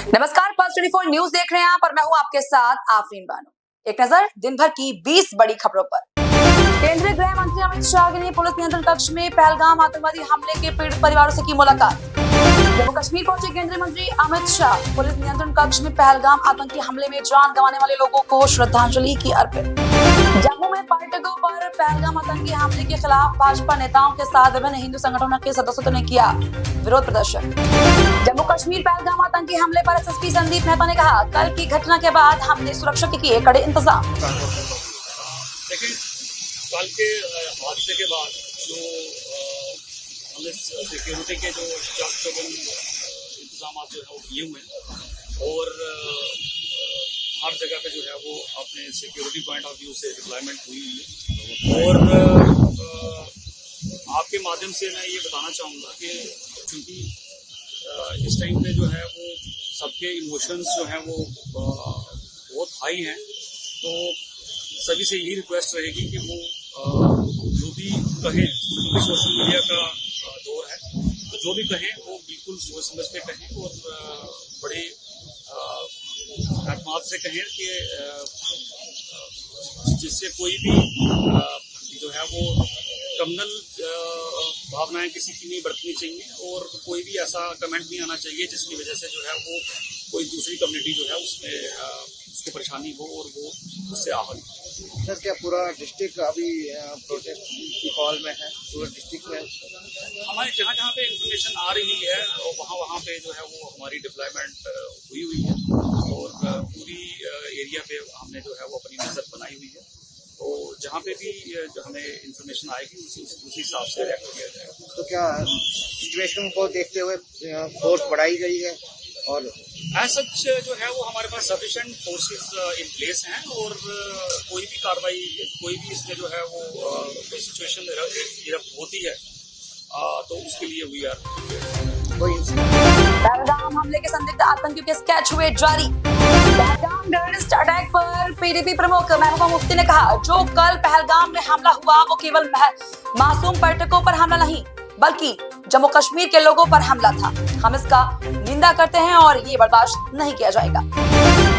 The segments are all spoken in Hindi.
नमस्कार, पल्स 24 न्यूज देख रहे हैं आप और मैं हूं आपके साथ आफरीन बानो। एक नजर दिन भर की 20 बड़ी खबरों पर। केंद्रीय गृह मंत्री अमित शाह ने पुलिस नियंत्रण कक्ष में पहलगाम आतंकवादी हमले के पीड़ित परिवारों से की मुलाकात। जम्मू कश्मीर पहुंचे केंद्रीय मंत्री अमित शाह, पुलिस नियंत्रण कक्ष में पहलगाम आतंकी हमले में जान गंवाने वाले लोगों को श्रद्धांजलि की अर्पित। जम्मू में पर्यटकों पर पहलगाम आतंकी हमले के खिलाफ भाजपा नेताओं के साथ विभिन्न हिंदू संगठनों के सदस्यों ने किया विरोध प्रदर्शन। जम्मू कश्मीर पहलगाम आतंकी हमले पर एसएसपी संदीप मेहता ने कहा, कल की घटना के बाद हमने सुरक्षा के किए कड़े इंतजाम। लेकिन कल के हादसे के बाद जो हमने सिक्योरिटी के जो इंतजाम जो है वो किए हुए हैं और हर जगह पे जो है वो अपने सिक्योरिटी पॉइंट ऑफ व्यू से डिप्लॉयमेंट हुई है। और आपके माध्यम से मैं ये बताना चाहूँगा कि क्योंकि इस टाइम पे जो है वो सबके इमोशंस जो हैं वो बहुत हाई हैं, तो सभी से यही रिक्वेस्ट रहेगी कि वो जो भी कहें, क्योंकि सोशल मीडिया का दौर है, तो जो भी कहें वो बिल्कुल सोच समझ के कहें और बड़े एतमाद से कहें कि जिससे कोई भी जो है वो कम्युनल भावनाएं किसी की नहीं बरतनी चाहिए और कोई भी ऐसा कमेंट नहीं आना चाहिए जिसकी वजह से जो है वो कोई दूसरी कम्युनिटी जो है उसमें उसको परेशानी हो और वो उससे आहत। सर, क्या पूरा डिस्ट्रिक्ट अभी प्रोटेस्ट की कॉल में है? पूरा डिस्ट्रिक्ट में हमारे जहाँ जहाँ पे इंफॉर्मेशन आ रही है और वहाँ पे जो है वो हमारी डिप्लॉयमेंट हुई है और पूरी एरिया पे हमने जो है वो अपनी नजर बनाई हुई है। तो जहाँ पे भी जो हमें इंफॉर्मेशन आएगी उसी हिसाब से रिएक्ट किया जाएगा। तो क्या सिचुएशन को देखते हुए फोर्स बढ़ाई गई है? और एज सच जो है वो हमारे पास सफिशिएंट फोर्सेस इन प्लेस हैं और कोई भी कार्रवाई, कोई भी इसमें जो है वो कोई सिचुएशन इरप्ट होती है तो उसके लिए वी आर। पहलगाम हमले के संदिग्ध आतंकियों के स्केच हुए जारी। पहलगाम टेररिस्ट अटैक पर पीडीपी प्रमुख महबूबा मुफ्ती ने कहा, जो कल पहलगाम में हमला हुआ वो केवल मासूम पर्यटकों पर हमला नहीं बल्कि जम्मू कश्मीर के लोगों पर हमला था। हम इसका निंदा करते हैं और ये बर्दाश्त नहीं किया जाएगा।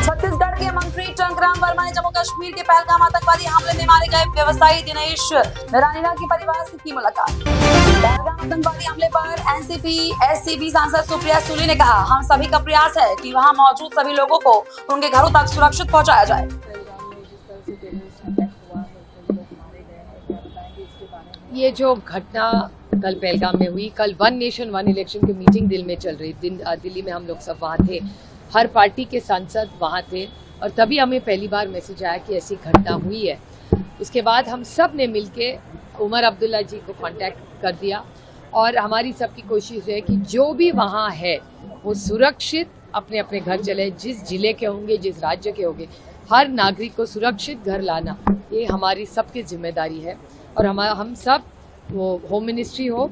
छत्तीसगढ़ के मंत्री टंकराम वर्मा ने जम्मू कश्मीर के पहलगाम आतंकवादी हमले में मारे गए व्यवसायी दिनेश रानीला के परिवार से की मुलाकात। पहलगाम आतंकवादी हमले पर एनसीपी एससीबी सांसद सुप्रिया सुले ने कहा, हम सभी का प्रयास है कि वहां मौजूद सभी लोगों को उनके घरों तक सुरक्षित पहुंचाया जाए। ये जो घटना कल पहलगाम में हुई, कल वन नेशन वन इलेक्शन की मीटिंग दिल्ली में चल रही, दिल्ली में हम लोग सब वहाँ थे, हर पार्टी के सांसद वहाँ थे और तभी हमें पहली बार मैसेज आया कि ऐसी घटना हुई है। उसके बाद हम सब ने मिलके उमर अब्दुल्ला जी को कांटेक्ट कर दिया और हमारी सबकी कोशिश है कि जो भी वहाँ है वो सुरक्षित अपने अपने घर चले, जिस जिले के होंगे, जिस राज्य के होंगे, हर नागरिक को सुरक्षित घर लाना ये हमारी सबकी जिम्मेदारी है। और हम सब, वो होम मिनिस्ट्री हो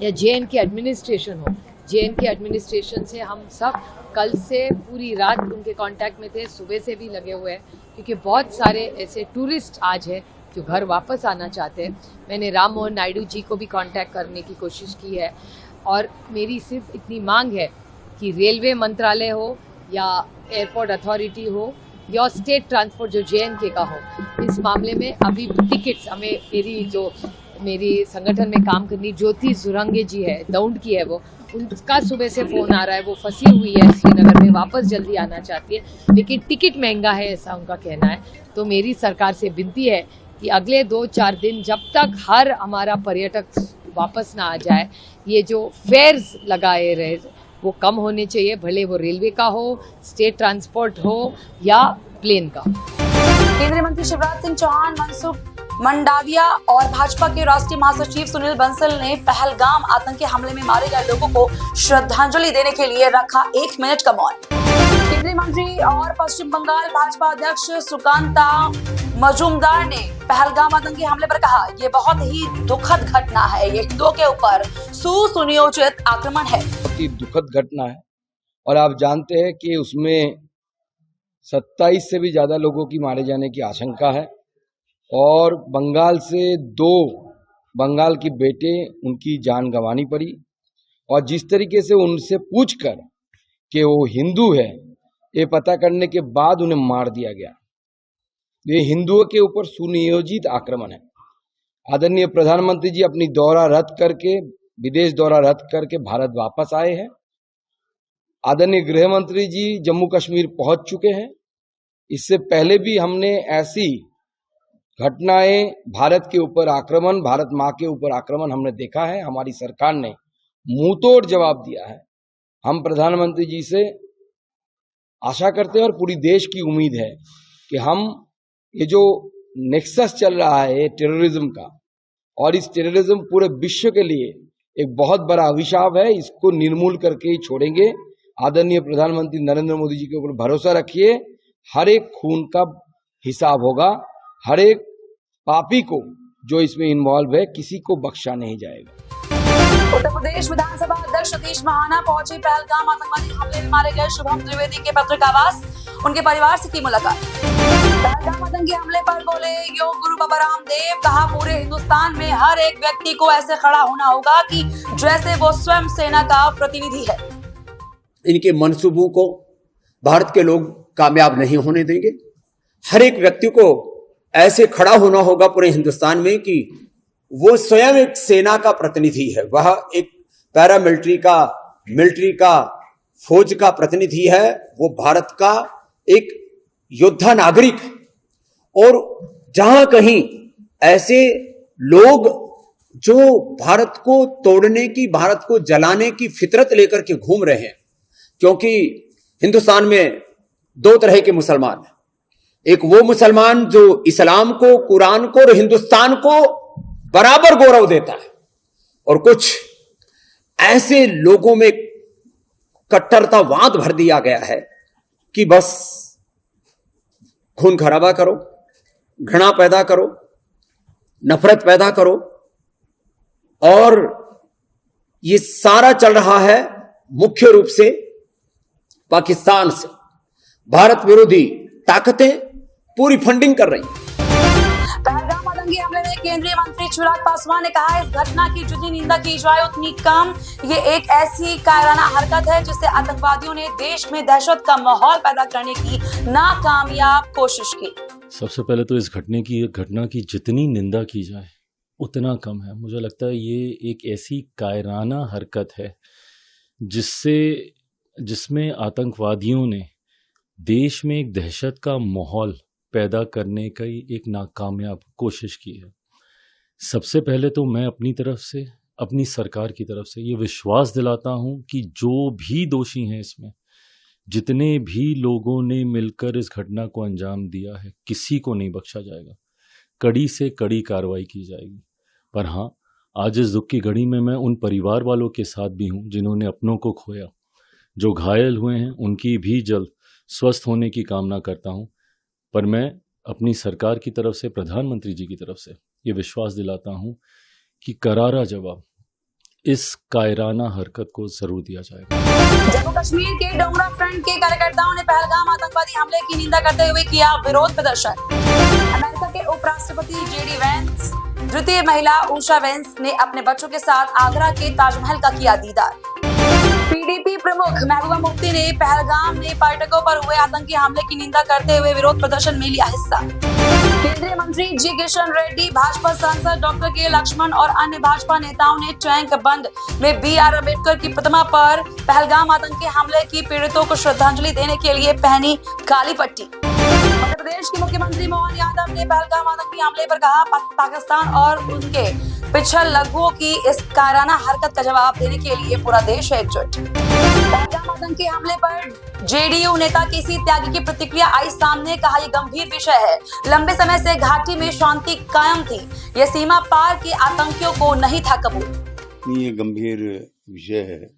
या JNK एडमिनिस्ट्रेशन हो, JNK एडमिनिस्ट्रेशन से हम सब कल से पूरी रात उनके कांटेक्ट में थे, सुबह से भी लगे हुए हैं क्योंकि बहुत सारे ऐसे टूरिस्ट आज हैं जो घर वापस आना चाहते हैं। मैंने राम मोहन नायडू जी को भी कांटेक्ट करने की कोशिश की है और मेरी सिर्फ इतनी मांग है कि रेलवे मंत्रालय हो या एयरपोर्ट अथॉरिटी हो या स्टेट ट्रांसपोर्ट जो JNK का हो, इस मामले में अभी टिकट्स हमें मेरी संगठन में काम करनी ज्योति सुरंगे जी है, दौंड की है, वो उनका सुबह से फोन आ रहा है, वो फंसी हुई है श्रीनगर में, वापस जल्दी आना चाहती है लेकिन टिकट महंगा है ऐसा उनका कहना है। तो मेरी सरकार से विनती है कि अगले 2-4 दिन जब तक हर हमारा पर्यटक वापस ना आ जाए, ये जो फेयर्स लगाए रहे वो कम होने चाहिए, भले वो रेलवे का हो, स्टेट ट्रांसपोर्ट हो या प्लेन का। केंद्रीय मंत्री शिवराज सिंह चौहान, मनसुख मंडाविया और भाजपा के राष्ट्रीय महासचिव सुनील बंसल ने पहलगाम आतंकी हमले में मारे गए लोगों को श्रद्धांजलि देने के लिए रखा 1 मिनट का मौन। केंद्रीय मंत्री और पश्चिम बंगाल भाजपा अध्यक्ष सुकांता मजूमदार ने पहलगाम आतंकी हमले पर कहा, ये बहुत ही दुखद घटना है, ये हिंदुओं के ऊपर सुनियोजित आक्रमण है। बहुत ही दुखद घटना है और आप जानते हैं कि उसमें 27 से भी ज्यादा लोगों की मारे जाने की आशंका है और बंगाल से 2 बंगाल के बेटे उनकी जान गंवानी पड़ी और जिस तरीके से उनसे पूछकर कि वो हिंदू है, ये पता करने के बाद उन्हें मार दिया गया। ये हिंदुओं के ऊपर सुनियोजित आक्रमण है। आदरणीय प्रधानमंत्री जी अपनी दौरा रद्द करके, विदेश दौरा रद्द करके भारत वापस आए हैं। आदरणीय गृह मंत्री जी जम्मू कश्मीर पहुंच चुके हैं। इससे पहले भी हमने ऐसी घटनाएं, भारत के ऊपर आक्रमण, भारत माँ के ऊपर आक्रमण हमने देखा है। हमारी सरकार ने मुंहतोड़ जवाब दिया है। हम प्रधानमंत्री जी से आशा करते हैं और पूरी देश की उम्मीद है कि हम ये जो नेक्सस चल रहा है टेररिज्म का, और इस टेररिज्म पूरे विश्व के लिए एक बहुत बड़ा अभिशाप है, इसको निर्मूल करके ही छोड़ेंगे। आदरणीय प्रधानमंत्री नरेंद्र मोदी जी के ऊपर भरोसा रखिए। हर एक खून का हिसाब होगा, हर एक पापी को जो इसमें इन्वॉल्व है, किसी को बख्शा नहीं जाएगा। उत्तर प्रदेश विधानसभा अध्यक्ष सतीश महाना पहुंचे पहलगाम आतंकवादी हमले में मारे गए शुभम त्रिवेदी के पैतृक आवास, उनके परिवार से की मुलाकात। पहलगाम आतंकी हमले पर बोले योग गुरु बाबा रामदेव, कहा पूरे हिंदुस्तान में हर एक व्यक्ति को ऐसे खड़ा होना होगा कि जैसे वो स्वयं सेना का प्रतिनिधि है। इनके मंसूबों को भारत के लोग कामयाब नहीं होने देंगे। हर एक व्यक्ति को ऐसे खड़ा होना होगा पूरे हिंदुस्तान में कि वो स्वयं एक सेना का प्रतिनिधि है, वह एक पैरामिलिट्री का, मिलिट्री का, फौज का प्रतिनिधि है, वो भारत का एक योद्धा नागरिक है। और जहां कहीं ऐसे लोग जो भारत को तोड़ने की, भारत को जलाने की फितरत लेकर के घूम रहे हैं, क्योंकि हिंदुस्तान में दो तरह के मुसलमान हैं। एक वो मुसलमान जो इस्लाम को, कुरान को और हिंदुस्तान को बराबर गौरव देता है, और कुछ ऐसे लोगों में कट्टरतावाद भर दिया गया है कि बस खून खराबा करो, घृणा पैदा करो, नफरत पैदा करो, और ये सारा चल रहा है मुख्य रूप से पाकिस्तान से। भारत विरोधी ताकतें पूरी फंडिंग कर रही हैं। पहलगाम आतंकी हमले में केंद्रीय मंत्री चिराग पासवान ने कहा, इस घटना की जितनी निंदा की जाए उतनी कम। ये एक ऐसी कायराना हरकत है जिससे आतंकवादियों ने देश में दहशत का माहौल पैदा करने की नाकामयाब कोशिश की। सबसे पहले तो इस घटना की जितनी निंदा की जाए उतना कम है। मुझे लगता है ये एक ऐसी कायराना हरकत है जिसमें आतंकवादियों ने देश में एक दहशत का माहौल पैदा करने की एक नाकामयाब कोशिश की है। सबसे पहले तो मैं अपनी तरफ से, अपनी सरकार की तरफ से ये विश्वास दिलाता हूं कि जो भी दोषी हैं इसमें, जितने भी लोगों ने मिलकर इस घटना को अंजाम दिया है, किसी को नहीं बख्शा जाएगा। कड़ी से कड़ी कार्रवाई की जाएगी। पर हाँ, आज इस दुख की घड़ी में मैं उन परिवार वालों के साथ भी हूँ जिन्होंने अपनों को खोया, जो घायल हुए हैं, उनकी भी जल्द स्वस्थ होने की कामना करता हूँ। पर मैं अपनी सरकार की तरफ से, प्रधानमंत्री जी की तरफ से ये विश्वास दिलाता हूँ कि करारा जवाब इस कायराना हरकत को जरूर दिया जाएगा। जम्मू कश्मीर के डोगरा फ्रंट के कार्यकर्ताओं ने पहलगाम आतंकवादी हमले की निंदा करते हुए किया विरोध प्रदर्शन। अमेरिका के उपराष्ट्रपति जेडी वेंस, द्वितीय महिला उषा वेंस ने अपने बच्चों के साथ आगरा के ताजमहल का किया दीदार। पीडीपी प्रमुख महबूबा मुफ्ती ने पहलगाम में पर्यटकों पर हुए आतंकी हमले की निंदा करते हुए विरोध प्रदर्शन में लिया हिस्सा। केंद्रीय मंत्री जी किशन रेड्डी, भाजपा सांसद डॉक्टर के लक्ष्मण और अन्य भाजपा नेताओं ने टैंक बंद में बी.आर. अम्बेडकर की प्रतिमा पर पहलगाम आतंकी हमले की पीड़ितों को श्रद्धांजलि देने के लिए पहनी काली पट्टी। मध्य प्रदेश के मुख्यमंत्री मोहन यादव ने पहलगाम आतंकी हमले पर कहा, पाकिस्तान और उनके पिछल लघुओं की इस कायराना हरकत का जवाब देने के लिए पूरा देश है एकजुट। पहलगाम आतंकी हमले पर जेडीयू नेता केसी त्यागी की प्रतिक्रिया आई सामने, कहा यह गंभीर विषय है। लंबे समय से घाटी में शांति कायम थी, यह सीमा पार के आतंकियों को नहीं था कबूल। ये गंभीर विषय है।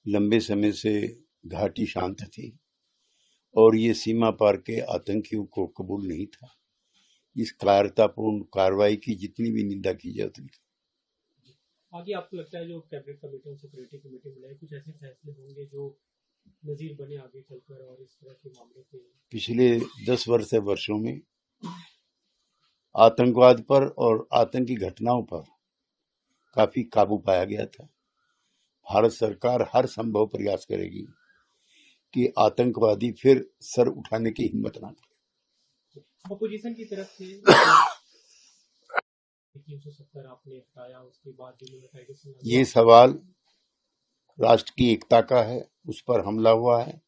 लंबे समय से घाटी शांत थी और ये सीमा पार के आतंकियों को कबूल नहीं था। इस कायरतापूर्ण कार्रवाई की जितनी भी निंदा की जाए उतनी। आगे आपको लगता है जो कैबिनेट कमेटी और सिक्योरिटी कमेटी बनाई, कुछ ऐसे फैसले होंगे जो नजीर बने आगे चलकर और इस तरह के मामले पे? पिछले 10 वर्षों में आतंकवाद पर और आतंकी घटनाओं पर काफी काबू पाया गया था। भारत सरकार हर संभव प्रयास करेगी कि आतंकवादी फिर सर उठाने की हिम्मत ना करें। अपोजिशन की तरफ से 370 आपने हटाया, उसके बाद डिमोनेटाइजेशन, ये सवाल राष्ट्र की एकता का है, उस पर हमला हुआ है।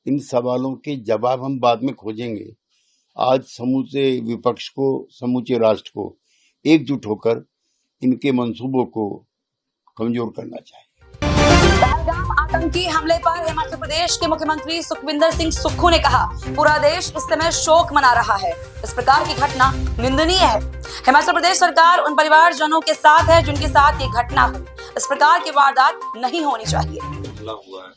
इन सवालों के जवाब हम बाद में खोजेंगे। आज समूचे विपक्ष को, समूचे राष्ट्र को एकजुट होकर इनके मंसूबों को कमजोर करना चाहिए। पहलगाम आतंकी हमले पर हिमाचल प्रदेश के मुख्यमंत्री सुखविंदर सिंह सुक्खू ने कहा, पूरा देश इस समय शोक मना रहा है। इस प्रकार की घटना निंदनीय है। हिमाचल प्रदेश सरकार उन परिवारजनों के साथ है जिनके साथ ये घटना हुई। इस प्रकार की वारदात नहीं होनी चाहिए। हमला हुआ है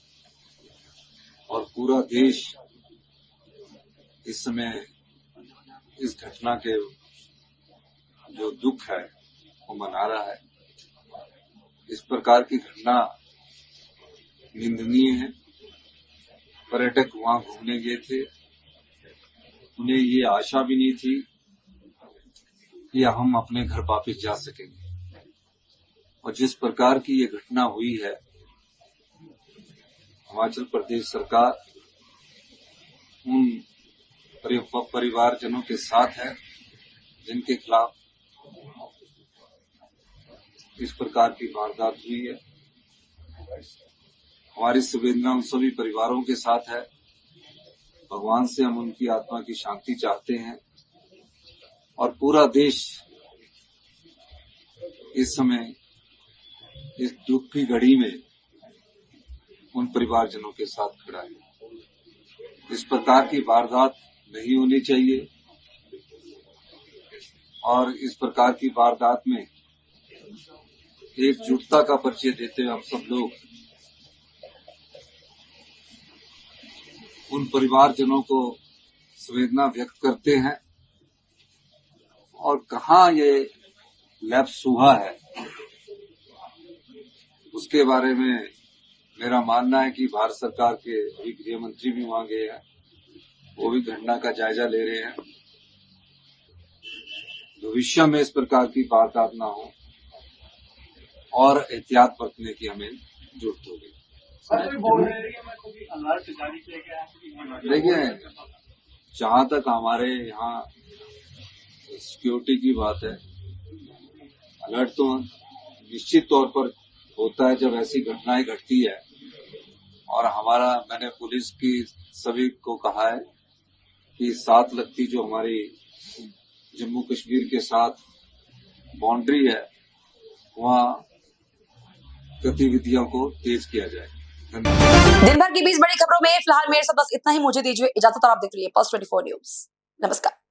और पूरा देश इस समय इस घटना के जो दुख है वो मना रहा है। इस प्रकार की घटना निंदनीय है। पर्यटक वहां घूमने गए थे, उन्हें ये आशा भी नहीं थी कि हम अपने घर वापस जा सकेंगे। और जिस प्रकार की ये घटना हुई है, हिमाचल प्रदेश सरकार उन परिवारजनों के साथ है जिनके खिलाफ इस प्रकार की वारदात हुई है। हमारी संवेदना उन सभी परिवारों के साथ है। भगवान से हम उनकी आत्मा की शांति चाहते हैं और पूरा देश इस समय इस दुख की घड़ी में उन परिवारजनों के साथ खड़ा है। इस प्रकार की वारदात नहीं होनी चाहिए और इस प्रकार की वारदात में एकजुटता का परिचय देते हुए हम सब लोग उन परिवारजनों को संवेदना व्यक्त करते हैं। और कहाँ ये लैप्स हुआ है उसके बारे में मेरा मानना है कि भारत सरकार के अभी गृह मंत्री भी वहां गए हैं, वो भी घटना का जायजा ले रहे हैं। भविष्य में इस प्रकार की वारदात ना हो और एहतियात बरतने की हमें जरूरत होगी। देखिए, जहां तक हमारे यहाँ सिक्योरिटी की बात है, अलर्ट तो निश्चित तौर पर होता है जब ऐसी घटनाएं घटती है। और मैंने पुलिस की सभी को कहा है कि साथ लगती जो हमारी जम्मू कश्मीर के साथ बाउंड्री है, वहाँ गतिविधियों को तेज किया जाए। दिन भर की 20 बड़ी खबरों में फिलहाल मेरे साथ बस इतना ही। मुझे दीजिए इजाजत और आप देख रहिए Pulse 24 न्यूज। नमस्कार।